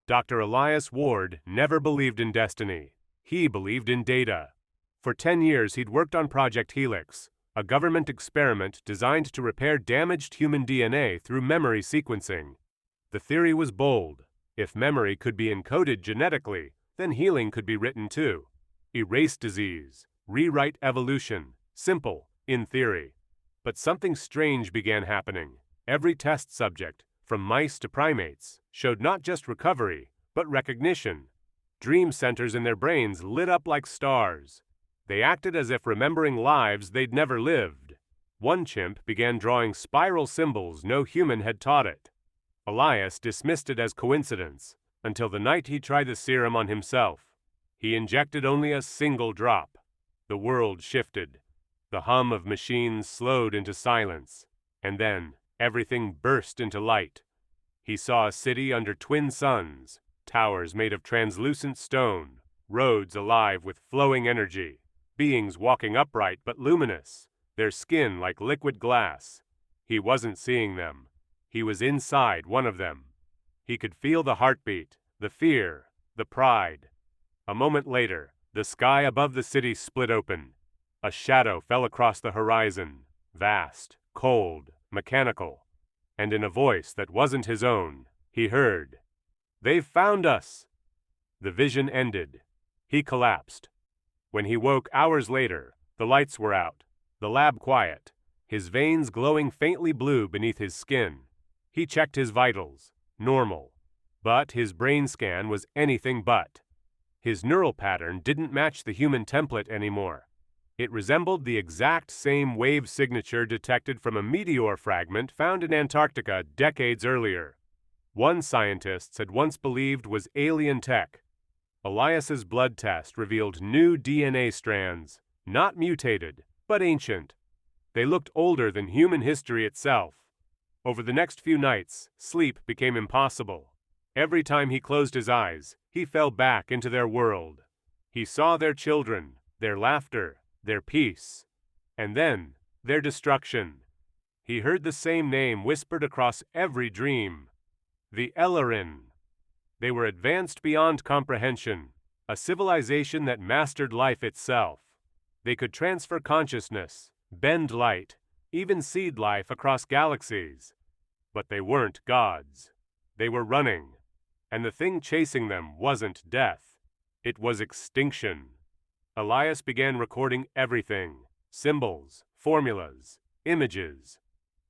Dr. Elias Ward never believed in destiny. He believed in data. For 10 years, he'd worked on Project Helix, a government experiment designed to repair damaged human DNA through memory sequencing. The theory was bold. If memory could be encoded genetically, then healing could be written too. Erase disease, rewrite evolution. Simple, in theory. But something strange began happening. Every test subject, from mice to primates, showed not just recovery, but recognition. Dream centers in their brains lit up like stars. They acted as if remembering lives they'd never lived. One chimp began drawing spiral symbols no human had taught it. Elias dismissed it as coincidence, until the night he tried the serum on himself. He injected only a single drop. The world shifted. The hum of machines slowed into silence, and then everything burst into light. He saw a city under twin suns, towers made of translucent stone, roads alive with flowing energy, beings walking upright but luminous, their skin like liquid glass. He wasn't seeing them. He was inside one of them. He could feel the heartbeat, the fear, the pride. A moment later, the sky above the city split open. A shadow fell across the horizon, vast, cold, mechanical. And in a voice that wasn't his own, he heard, "They've found us!" The vision ended. He collapsed. When he woke hours later, the lights were out, the lab quiet, his veins glowing faintly blue beneath his skin. He checked his vitals, normal. But his brain scan was anything but. His neural pattern didn't match the human template anymore. It resembled the exact same wave signature detected from a meteor fragment found in Antarctica decades earlier. One scientist had once believed was alien tech. Elias's blood test revealed new DNA strands, not mutated, but ancient. They looked older than human history itself. Over the next few nights, sleep became impossible. Every time he closed his eyes, he fell back into their world. He saw their children, their laughter, their peace, and then their destruction. He heard the same name whispered across every dream. The Elarin. They were advanced beyond comprehension, a civilization that mastered life itself. They could transfer consciousness, bend light, even seed life across galaxies. But they weren't gods. They were running, and the thing chasing them wasn't death. It was extinction. Elias began recording everything: symbols, formulas, images.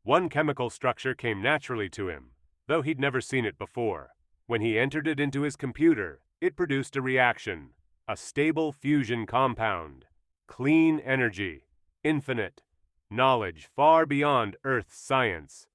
One chemical structure came naturally to him, though he'd never seen it before. When he entered it into his computer, it produced a reaction, a stable fusion compound, clean energy, infinite, knowledge far beyond Earth's science.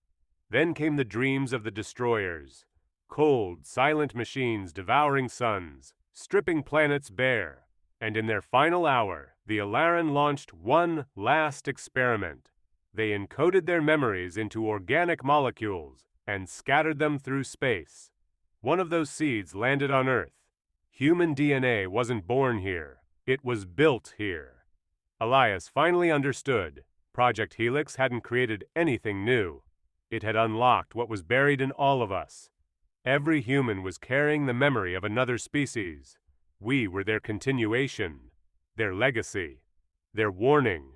Then came the dreams of the destroyers, cold, silent machines devouring suns, stripping planets bare. And in their final hour, the Elarin launched one last experiment. They encoded their memories into organic molecules and scattered them through space. One of those seeds landed on Earth. Human DNA wasn't born here. It was built here. Elias finally understood. Project Helix hadn't created anything new. It had unlocked what was buried in all of us. Every human was carrying the memory of another species. We were their continuation, their legacy, their warning.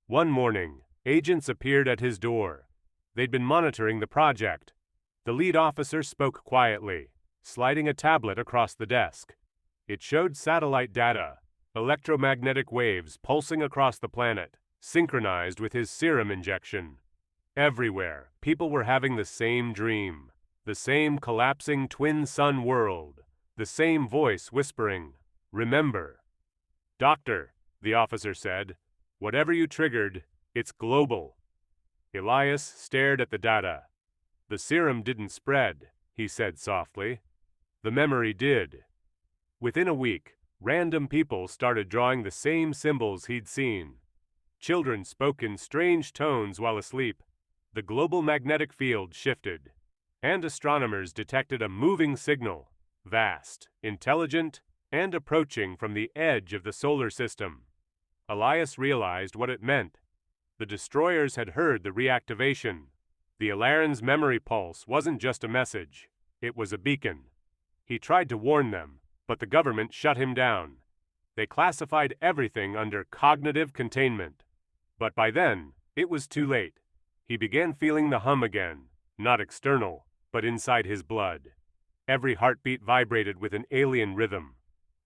One morning, agents appeared at his door. They'd been monitoring the project. The lead officer spoke quietly, sliding a tablet across the desk. It showed satellite data, electromagnetic waves pulsing across the planet, synchronized with his serum injection. Everywhere, people were having the same dream, the same collapsing twin sun world. The same voice whispering, "Remember." "Doctor," the officer said, "whatever you triggered, it's global." Elias stared at the data. "The serum didn't spread," he said softly. "The memory did." Within a week, random people started drawing the same symbols he'd seen. Children spoke in strange tones while asleep. The global magnetic field shifted, and astronomers detected a moving signal. Vast, intelligent, and approaching from the edge of the solar system. Elias realized what it meant. The destroyers had heard the reactivation. The Elarin's memory pulse wasn't just a message. It was a beacon. He tried to warn them, but the government shut him down. They classified everything under cognitive containment. But by then, it was too late. He began feeling the hum again, not external, but inside his blood. Every heartbeat vibrated with an alien rhythm.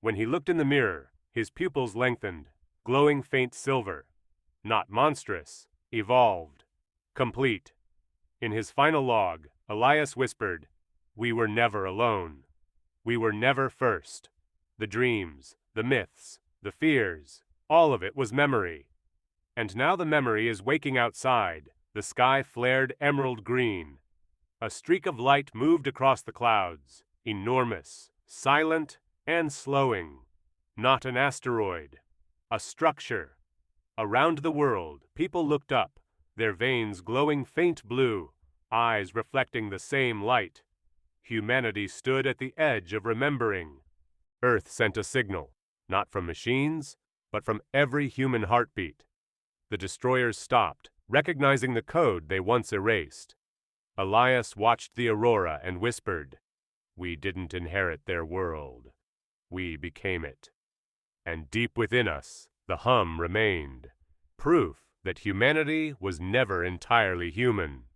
When he looked in the mirror, his pupils lengthened, glowing faint silver. Not monstrous, evolved, complete. In his final log, Elias whispered, "We were never alone. We were never first. The dreams, the myths, the fears, all of it was memory. And now the memory is waking outside. The sky flared emerald green. A streak of light moved across the clouds, enormous, silent, and slowing. Not an asteroid, a structure. Around the world, people looked up, their veins glowing faint blue, eyes reflecting the same light. Humanity stood at the edge of remembering. Earth sent a signal, not from machines, but from every human heartbeat. The destroyers stopped, recognizing the code they once erased. Elias watched the aurora and whispered, "We didn't inherit their world. We became it." And deep within us, the hum remained, proof that humanity was never entirely human.